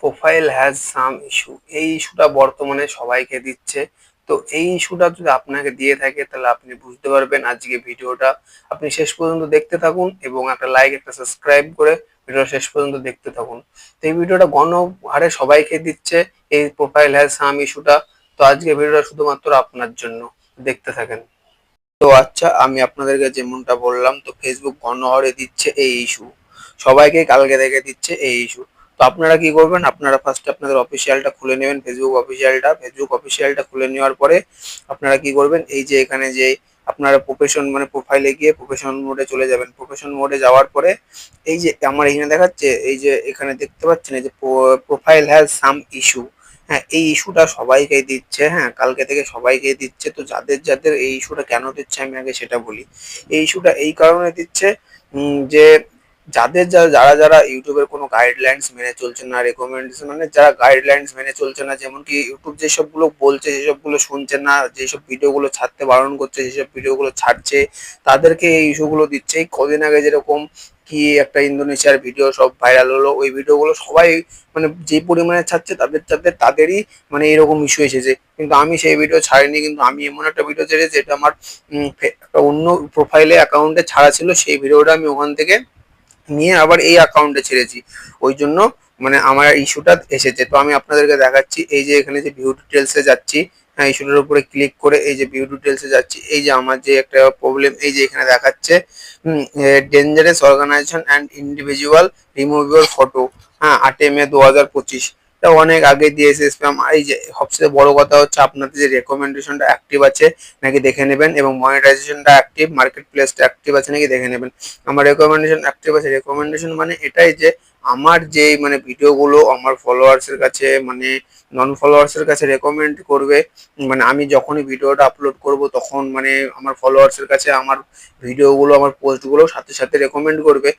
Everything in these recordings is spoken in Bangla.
প্রোফাইল হ্যাজ সাম ইস্যু, এই ইস্যুটা বর্তমানে সবাইকে দিচ্ছে। তো এই ইস্যুটা যদি আপনাকে দিয়ে থাকে তাহলে আপনি বুঝতে পারবেন আজকে ভিডিওটা। আপনি শেষ পর্যন্ত দেখতে থাকুন এবং একটা লাইক একটা সাবস্ক্রাইব করে ভিডিওটা শেষ পর্যন্ত দেখতে থাকুন। তো এই ভিডিওটা গণহারে সবাইকে দিচ্ছে, এই প্রোফাইল হ্যাজ সাম ইস্যুটা। তো আজকে ভিডিওটা শুধুমাত্র আপনার জন্য, দেখতে থাকেন। তো আচ্ছা, আমি আপনাদেরকে যেমনটা বললাম, তো ফেসবুক গণহারে দিচ্ছে এই ইস্যু, সবাইকে কালকে থেকে দিচ্ছে এই ইস্যু। তো আপনারা কি করবেন, আপনারা ফার্স্টে আপনাদের অফিসিয়ালটা খুলে নেবেন, ফেসবুক অফিসিয়ালটা খুলে নেওয়ার পরে আপনারা কি করবেন, এই যে এখানে যে আপনারা প্রফেশন মানে প্রোফাইলে গিয়ে প্রফেশন মোডে চলে যাবেন। প্রফেশন মোডে যাওয়ার পরে এই যে আমার এখানে দেখাচ্ছে, এই যে এখানে দেখতে পাচ্ছেন এই যে প্রোফাইল হ্যাজ সাম ইস্যু। হ্যাঁ, এই ইস্যুটা সবাইকে দিচ্ছে, হ্যাঁ কালকে থেকে সবাইকে দিচ্ছে। তো যাদের যাদের এই ইস্যুটা কেন দিচ্ছে আমি আগে সেটা বলি। এই ইস্যুটা এই কারণে দিচ্ছে যে যাদের যারা যারা ইউটিউবের কোনো গাইডলাইন্স মেনে চলছে না, রেকমেন্ডেশন মানে যারা গাইডলাইন্স মেনে চলছে না, যেমন কি ইউটিউব যেসবগুলো বলছে সেসবগুলো শুনছে না, যেসব ভিডিওগুলো ছাড়তে বারণ করছে যেসব ভিডিওগুলো ছাড়ছে, তাদেরকে এই ইস্যুগুলো দিচ্ছে। এই কদিন আগে যেরকম কি একটা ইন্দোনেশিয়ার ভিডিও সব ভাইরাল হলো, ওই ভিডিওগুলো সবাই মানে যে পরিমাণে ছাড়ছে তাদেরই মানে এরকম ইস্যু এসেছে। কিন্তু আমি সেই ভিডিও ছাড়িনি, কিন্তু আমি এমন একটা ভিডিও ছেড়েছি যেটা আমার একটা অন্য প্রোফাইলে অ্যাকাউন্টে ছাড়া ছিল, সেই ভিডিওটা আমি ওখান থেকে নিয়ে আবার এই অ্যাকাউন্টে ছেড়েছি। ওই জন্য মানে আমার ইস্যুটা এসেছে। তো আমি আপনাদেরকে দেখাচ্ছি, এই যে এখানে যে ভিউ ডিটেলসে যাচ্ছি, হ্যাঁ ইস্যুটার উপরে ক্লিক করে এই যে ভিউ ডিটেলসে যাচ্ছি, এই যে আমার যে একটা প্রবলেম এই যে এখানে দেখাচ্ছে dangerous organisation and individual remove your photo, হ্যাঁ 8 মে 2025। এটা অনেক আগে দিয়েছে স্প্যাম। এই যে সবচেয়ে বড় কথা হচ্ছে আপনাদের যে রেকমেন্ডেশনটা অ্যাক্টিভ আছে নাকি দেখে নেবেন, এবং মনিটাইজেশনটা অ্যাক্টিভ, মার্কেট প্লেসটা অ্যাক্টিভ আছে নাকি দেখে নেবেন। আমার রেকমেন্ডেশন অ্যাক্টিভ আছে। রেকমেন্ডেশন মানে এটাই যে আমার যে মানে ভিডিওগুলো আমার ফলোয়ার্সের কাছে মানে নন ফলোয়ার্সের কাছে রেকমেন্ড করবে, মানে আমি যখনই ভিডিওটা আপলোড করব তখন মানে আমার ফলোয়ার্সের কাছে আমার ভিডিওগুলো আমার পোস্টগুলো সাথে সাথে রেকমেন্ড করবে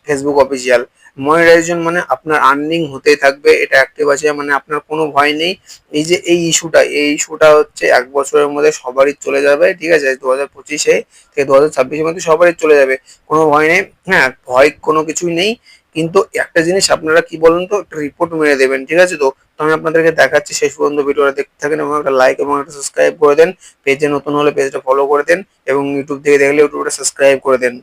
ফেসবুক অফিসিয়াল। মনিটাইজেশন মানে আপনার আর্নিং হতেই থাকবে, এটা অ্যাক্টিভ আছে মানে আপনার কোনো ভয় নেই। এই যে এই ইস্যুটা হচ্ছে 1 বছরের মধ্যে সবারই চলে যাবে, ঠিক আছে, 2025 থেকে 2026-এর মধ্যে সবারই চলে যাবে, কোনো ভয় নেই। হ্যাঁ, ভয় কোনো কিছুই নেই। কিন্তু একটা জিনিস আপনারা কি বলুন তো, একটা রিপোর্ট মেরে দেবেন, ঠিক আছে। তো আমি আপনাদেরকে দেখাচ্ছি, শেষ পর্যন্ত ভিডিওটা দেখতে থাকেন এবং একটা লাইক এবং একটা সাবস্ক্রাইব করে দেন। পেজে নতুন হলে পেজটা ফলো করে দেন এবং ইউটিউব থেকে দেখলে ইউটিউবটা সাবস্ক্রাইব করে দেন।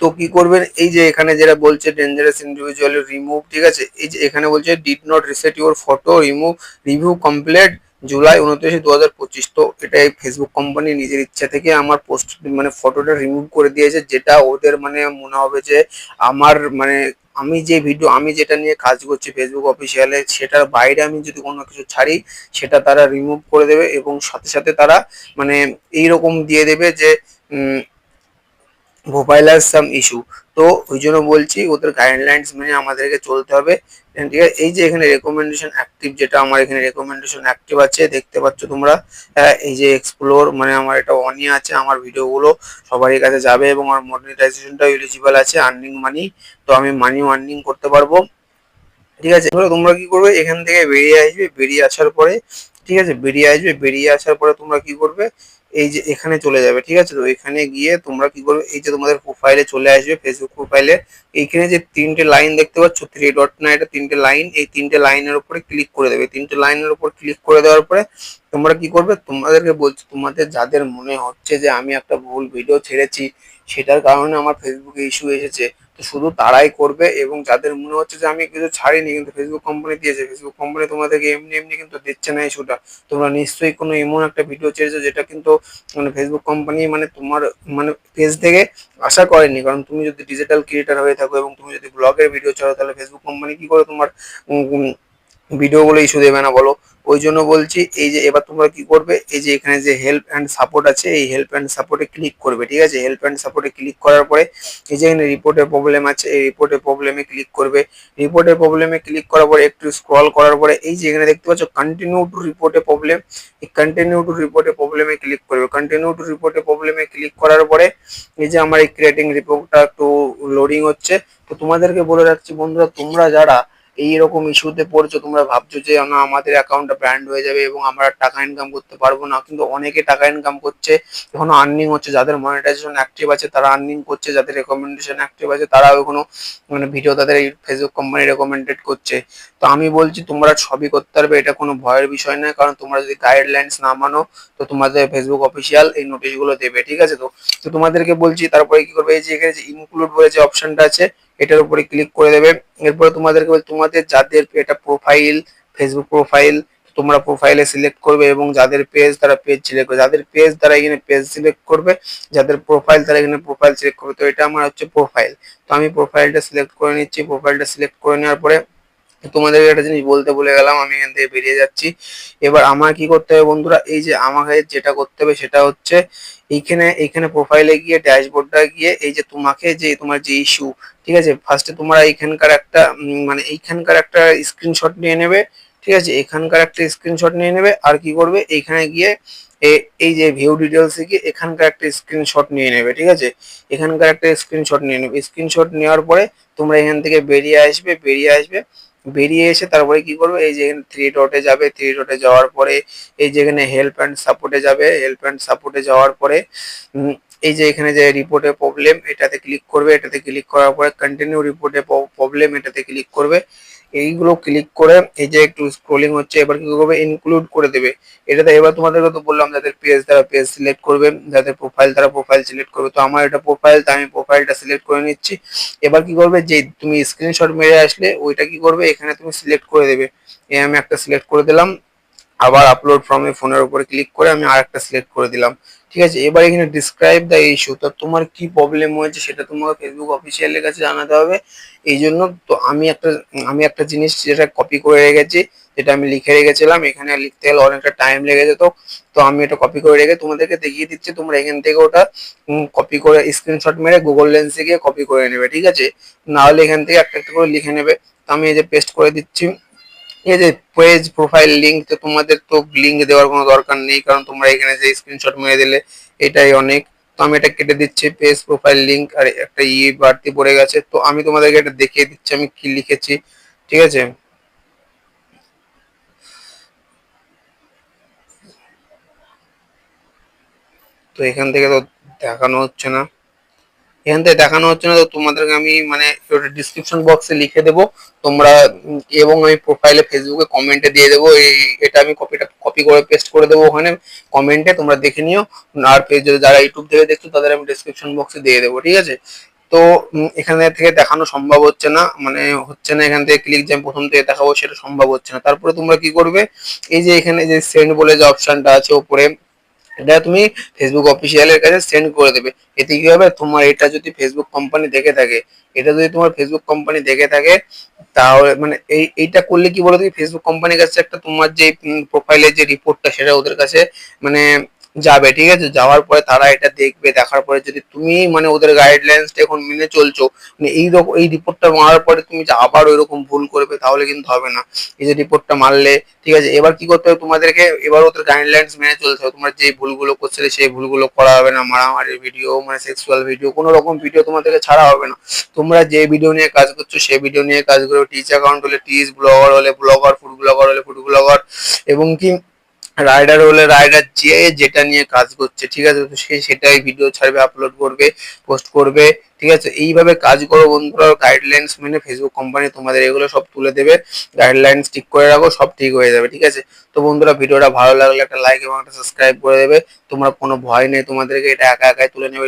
তো কি করবেন, এই যে এখানে যেটা বলছে ডেঞ্জারাস ইন্ডিভিজুয়াল রিমুভ, ঠিক আছে, এই যে এখানে বলছে did not reset your photo remove, review complete July 29, 2025। তো এটা এই ফেসবুক কোম্পানি নিজের ইচ্ছা থেকে আমার পোস্ট মানে ফটোটা রিমুভ করে দিয়েছে, যেটা ওদের মানে মনে হবে যে আমার মানে আমি যেটা নিয়ে কাজ করছি ফেসবুক অফিসিয়ালে সেটার বাইরে আমি যদি কোনো কিছু ছাড়ি সেটা তারা রিমুভ করে দেবে, এবং সাথে সাথে তারা মানে এইরকম দিয়ে দেবে যে মোবাইল হ্যাজ সাম ইস্যু। তো ওই জন্য বলছি ওদের গাইডলাইন্স মেনে আমাদেরকে চলতে হবে, ঠিক আছে। এই যে এখানে রেকমেন্ডেশন অ্যাক্টিভ, যেটা আমার এখানে রেকমেন্ডেশন অ্যাক্টিভ আছে দেখতে পাচ্ছ তোমরা। এই যে এক্সপ্লোর মানে আমার এটা অনই আছে, আমার ভিডিওগুলো সবারই কাছে যাবে এবং আমার মনিটাইজেশনটা এলিজিবল আছে, আর্নিং মানি। তো আমি মানি আর্নিং করতে পারবো, ঠিক আছে। এবারে তোমরা কি করবে, এখান থেকে বেরিয়ে আসবে, বেরিয়ে আসার পরে ঠিক আছে, বেরিয়ে আসার পরে তোমরা কি করবে, এই যে এখানে চলে যাবে, ঠিক আছে। তো এখানে গিয়ে তোমরা কি করবে, এই যে তোমাদের প্রোফাইলে চলে আসবে, ফেসবুক প্রোফাইলে এইখানে যে 3টে লাইন দেখতে পাচ্ছ, 3 ডট না, এটা 3টে লাইন, এই 3টে লাইনের উপরে ক্লিক করে দেবে। 3টে লাইনের উপর ক্লিক করে দেওয়ার পরে তোমরা কি করবে, তোমাদেরকে বলছো তোমাদের যাদের মনে হচ্ছে যে আমি একটা ভুল ভিডিও ছেড়েছি সেটার কারণে আমার ফেসবুকে ইস্যু এসেছে, তো শুধু তারাই করবে। এবং যাদের মনে হচ্ছে যে আমি কিছু ছাড়িনি কিন্তু ফেসবুক কোম্পানি দিয়েছে, ফেসবুক কোম্পানি তোমাদেরকে এমনি এমনি কিন্তু দিচ্ছে না ইস্যুটা, তোমরা নিশ্চয়ই কোনো এমন একটা ভিডিও ছেড়েছো যেটা কিন্তু মানে ফেসবুক কোম্পানি মানে তোমার মানে পেজ থেকে আশা করেনি। কারণ তুমি যদি ডিজিটাল ক্রিয়েটার হয়ে থাকো এবং তুমি যদি ব্লগের ভিডিও ছাড়ো তাহলে ফেসবুক কোম্পানি কি করে তোমার ভিডিওগুলো ইস্যু দেবে না বলো। ওই জন্য বলছি, এই যে এবার তোমরা কি করবে, এই যে এখানে যে হেল্প অ্যান্ড সাপোর্ট আছে এই হেল্প অ্যান্ড সাপোর্টে ক্লিক করবে, ঠিক আছে। হেল্প অ্যান্ড সাপোর্টে ক্লিক করার পরে এই যে এখানে রিপোর্টের প্রবলেম আছে, এই রিপোর্টের প্রবলেমে ক্লিক করবে। রিপোর্টের প্রবলেমে ক্লিক করার পরে একটু স্ক্রল করার পরে এই যে এখানে দেখতে পাচ্ছ কন্টিনিউ টু রিপোর্টে প্রবলেম, এই কন্টিনিউ টু রিপোর্টে প্রবলেমে ক্লিক করবে। কন্টিনিউ টু রিপোর্টে প্রবলেমে ক্লিক করার পরে এই যে আমার এই ক্রিয়েটিং রিপোর্টটা একটু লোডিং হচ্ছে। তো তোমাদেরকে বলে রাখছি বন্ধুরা, তোমরা যারা এইরকম ইস্যুতে পড়ছো, তোমরা ভাবছো যে না আমাদের অ্যাকাউন্টটা ব্যান্ড হয়ে যাবে এবং আমরা টাকা ইনকাম করতে পারবো না, কিন্তু অনেকে টাকা ইনকাম করছে, এখনো আর্নিং হচ্ছে। যাদের মনিটাইজেশন অ্যাক্টিভ আছে তারা আর্নিং করছে, যাদের রেকমেন্ডেশন অ্যাক্টিভ আছে তারাও এখনো মানে ভিডিও তাদের এই ফেসবুক কোম্পানি রেকমেন্ডেড করছে। তো আমি বলছি তোমরা সবই করতে পারবে, এটা কোনো ভয়ের বিষয় নয়, কারণ তোমরা যদি গাইডলাইন্স না মানো তো তোমাদের ফেসবুক অফিসিয়াল এই নোটিশগুলো দেবে, ঠিক আছে। তো তো তোমাদেরকে বলছি তারপরে কি করবে, এই যে এখানে যে ইনক্লুড বলে যে অপশনটা আছে এটার উপরে ক্লিক করে দেবে। এরপরে তোমাদেরকে তোমাদের যাদের এটা প্রোফাইল, ফেসবুক প্রোফাইল, তোমরা প্রোফাইলে সিলেক্ট করবে এবং যাদের পেজ তারা পেজ সিলেক্ট করবে, যাদের পেজ তারা এখানে পেজ সিলেক্ট করবে, যাদের প্রোফাইল তারা এখানে প্রোফাইল সিলেক্ট করবে। তো এটা আমার হচ্ছে প্রোফাইল, তো আমি প্রোফাইলটা সিলেক্ট করে নিচ্ছি। প্রোফাইলটা সিলেক্ট করে নেওয়ার পরে তোমাদের একটা জিনিস বলতে ভুলে গেলাম, আমি এখান থেকে বেরিয়ে যাচ্ছি। এবার আমার কি করতে হবে বন্ধুরা, এই যে আমাকে যেটা করতে হবে সেটা হচ্ছে এইখানে এইখানে প্রোফাইলে গিয়ে ড্যাশবোর্ডটা গিয়ে এই যে তোমাকে যে তোমার যে ইস্যু, ঠিক আছে, ফার্স্টে তোমরা এইখানকার একটা মানে এইখানকার একটা স্ক্রিনশট নিয়ে নেবে, ঠিক আছে, এখানকার একটা স্ক্রিনশট নিয়ে নেবে। আর কি করবে, এইখানে গিয়ে এই যে ভিউ ডিটেলসে গিয়ে এখানকার একটা স্ক্রিনশট নিয়ে নেবে, ঠিক আছে, এখানকার একটা স্ক্রিনশট নিয়ে নেবে। স্ক্রিনশট নেওয়ার পরে তোমরা এখান থেকে বেরিয়ে এসে তারপরে কি করবে, এই যে এখানে থ্রি ডটে যাবে, থ্রি ডটে যাওয়ার পরে এই যে এখানে হেল্প অ্যান্ড সাপোর্টে যাবে, হেল্প অ্যান্ড সাপোর্টে যাওয়ার পরে এই যে এখানে যে রিপোর্টে প্রবলেম এটাতে ক্লিক করবে, এটাতে ক্লিক করার পরে কন্টিনিউ রিপোর্টে প্রবলেম এটাতে ক্লিক করবে। এইগুলো ক্লিক করে এই যে একটু স্ক্রোলিং হচ্ছে, এবার কি করবে, ইনক্লুড করে দেবে এটাতে। এবার তোমাদেরকে তো বললাম যাদের পেজ তারা পেজ সিলেক্ট করবে, যাদের প্রোফাইল তারা প্রোফাইল সিলেক্ট করবে। তো আমার এটা প্রোফাইল, তো আমি প্রোফাইলটা সিলেক্ট করে নিচ্ছি। এবার কি করবে, যে তুমি স্ক্রিনশট মেরে আসলে ওইটা কি করবে, এখানে তুমি সিলেক্ট করে দেবে। আমি একটা সিলেক্ট করে দিলাম, আবার আপলোড ফ্রম এ ফোনের উপরে ক্লিক করে আমি আরেকটা সিলেক্ট করে দিলাম, ঠিক আছে। এবার এখানে ডিসক্রাইব দ্য ইস্যু, তো তোমার কি প্রবলেম হয়েছে সেটা তোমাকে ফেসবুক অফিসিয়ালের কাছে জানাতে হবে। এই জন্য তো আমি একটা জিনিস যেটা কপি করে রেখেছি, যেটা আমি লিখে রেখেছিলাম, এখানে লিখতে গেলে অনেকটা টাইম লেগে যেত। তো আমি এটা কপি করে রেখে তোমাদেরকে দেখিয়ে দিচ্ছি, তোমরা এখান থেকে ওটা কপি করে স্ক্রিনশট মেরে গুগল লেন্সে গিয়ে কপি করে নেবে, ঠিক আছে। না হলে এখান থেকে একটা একটা করে লিখে নেবে। তো আমি এই যে পেস্ট করে দিচ্ছি। এই যে পেজ প্রোফাইল লিংক, তো তোমাদের তো লিংক দেওয়ার কোনো দরকার নেই, কারণ তোমরা এখানে যে স্ক্রিনশট মেরে দিলে এটাই অনেক। তো আমি এটা কেটে দিচ্ছি, পেজ প্রোফাইল লিংক, আর একটা বাড়তি পড়ে গেছে। তো আমি তোমাদেরকে এটা দেখিয়ে দিচ্ছি আমি কি লিখেছি, ঠিক আছে। তো এখান থেকে তো দেখানো হচ্ছে না, তো তোমাদেরকে আমি মানে ওটা ডিসক্রিপশন বক্সে লিখে দেবো তোমরা, এবং আমি প্রোফাইলে ফেসবুকে কমেন্টে দিয়ে দেবো। এটা আমি কপি করে পেস্ট করে দেবো ওখানে কমেন্টে, তোমরা দেখে নিও। আর পেজ যারা ইউটিউব থেকে দেখছো তাদের আমি ডিসক্রিপশন বক্সে দিয়ে দেবো, ঠিক আছে। তো এখানে থেকে দেখানো সম্ভব হচ্ছে না, মানে হচ্ছে না, এখান থেকে ক্লিক যে আমি প্রথম থেকে দেখাবো সেটা সম্ভব হচ্ছে না। তারপরে তোমরা কি করবে, এই যে এখানে যে সেন্ড বলে যে অপশনটা আছে উপরে, এটা তুমি ফেসবুক অফিসিয়ালের কাছে সেন্ড করে দেবে। এতে কি হবে, তোমার এটা যদি ফেসবুক কোম্পানি দেখে থাকে, এটা যদি তোমার ফেসবুক কোম্পানি দেখে থাকে, তাহলে মানে এইটা করলে কি বলো, তুমি ফেসবুক কোম্পানির কাছে একটা তোমার যে প্রোফাইলের যে রিপোর্টটা সেটা ওদের কাছে মানে যাবে, ঠিক আছে। যাওয়ার পরে তারা এটা দেখবে, দেখার পরে যদি তুমি মানে ওদের গাইডলাইন্সটা এখন মেনে চলছো, মানে এইরকম এই রিপোর্টটা মারার পরে তুমি যে আবার ওইরকম ভুল করবে তাহলে কিন্তু হবে না। এই যে রিপোর্টটা মারলে, ঠিক আছে, এবার কি করতে হবে তোমাদেরকে, এবার ওদের গাইডলাইন্স মেনে চলতে হবে। তোমার যে ভুলগুলো করছিলে সেই ভুলগুলো করা হবে না, মারামারি ভিডিও মানে সেক্সুয়াল ভিডিও কোনো রকম ভিডিও তোমাদেরকে ছাড়া হবে না। তোমরা যে ভিডিও নিয়ে কাজ করছো সেই ভিডিও নিয়ে কাজ করো, টিচ অ্যাকাউন্ট হলে টিচ, ব্লগার হলে ব্লগার, ফুড ব্লগার হলে ফুড ব্লগার, এবং কি রাইডার হলে রাইডার, যে যেটা নিয়ে কাজ করছে, ঠিক আছে, তো সে সেটাই ভিডিও ছাড়বে, আপলোড করবে, পোস্ট করবে, ঠিক আছে। এইভাবে কাজ করো বন্ধুরা, গাইডলাইন্স মেনে ফেসবুক কোম্পানি তোমাদের এগুলো সব তুলে দেবে। গাইডলাইন্স ঠিক করে রাখো, সব ঠিক হয়ে যাবে, ঠিক আছে। তো বন্ধুরা ভিডিওটা ভালো লাগলে একটা লাইক এবং একটা সাবস্ক্রাইব করে দেবে। তোমরা কোনো ভয় নেই, তোমাদেরকে এটা একা একাই তুলে নেবে।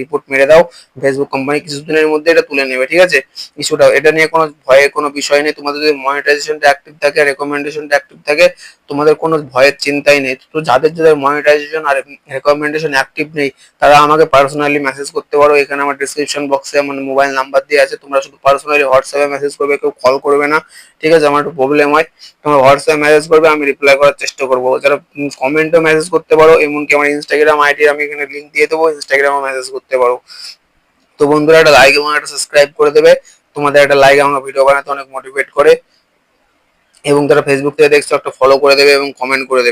রিপোর্ট মেরে দাও, ফেসবুক কোম্পানি কিছুদিনের মধ্যে এটা তুলে নেবে, ঠিক আছে। ইস্যুটা এটা নিয়ে কোনো ভয়ের কোনো বিষয় নেই। তোমাদের যদি মনিটাইজেশনটা অ্যাক্টিভ থাকে, রেকমেন্ডেশনটা অ্যাক্টিভ থাকে, তোমাদের কোনো ভয়ের চিন্তাই নেই। তো যাদের যাদের মনিটাইজেশন আর রেকমেন্ডেশন অ্যাক্টিভ নেই তারা আমাকে পার্সোনালি মেসেজ করতে পারো। এখানে আমার ডিসক্রিপশন বক্সে আমার মোবাইল নাম্বার দিয়ে আছে, তোমরা শুধু পার্সোনালি হোয়াটসঅ্যাপে মেসেজ করবে, কেউ কল করবে না, ঠিক আছে। আমার একটু প্রবলেম হয়, তোমরা হোয়াটসঅ্যাপে মেসেজ করবে, আমি রিপ্লাই করার চেষ্টা করবো। যারা কমেন্টও মেসেজ করতে পারো, এমনকি আমার ইনস্টাগ্রাম আইডি আমি এখানে লিঙ্ক দিয়ে দেবো, ইনস্টাগ্রামে মেসেজ করতে পারো। তো বন্ধুরা একটা লাইক এবং একটা সাবস্ক্রাইব করে দেবে, তোমাদের একটা লাইক আমার ভিডিও বানাতে অনেক মোটিভেট করে। এবং যারা ফেসবুক থেকে দেখছো একটা ফলো করে দেবে এবং কমেন্ট করে দেবে।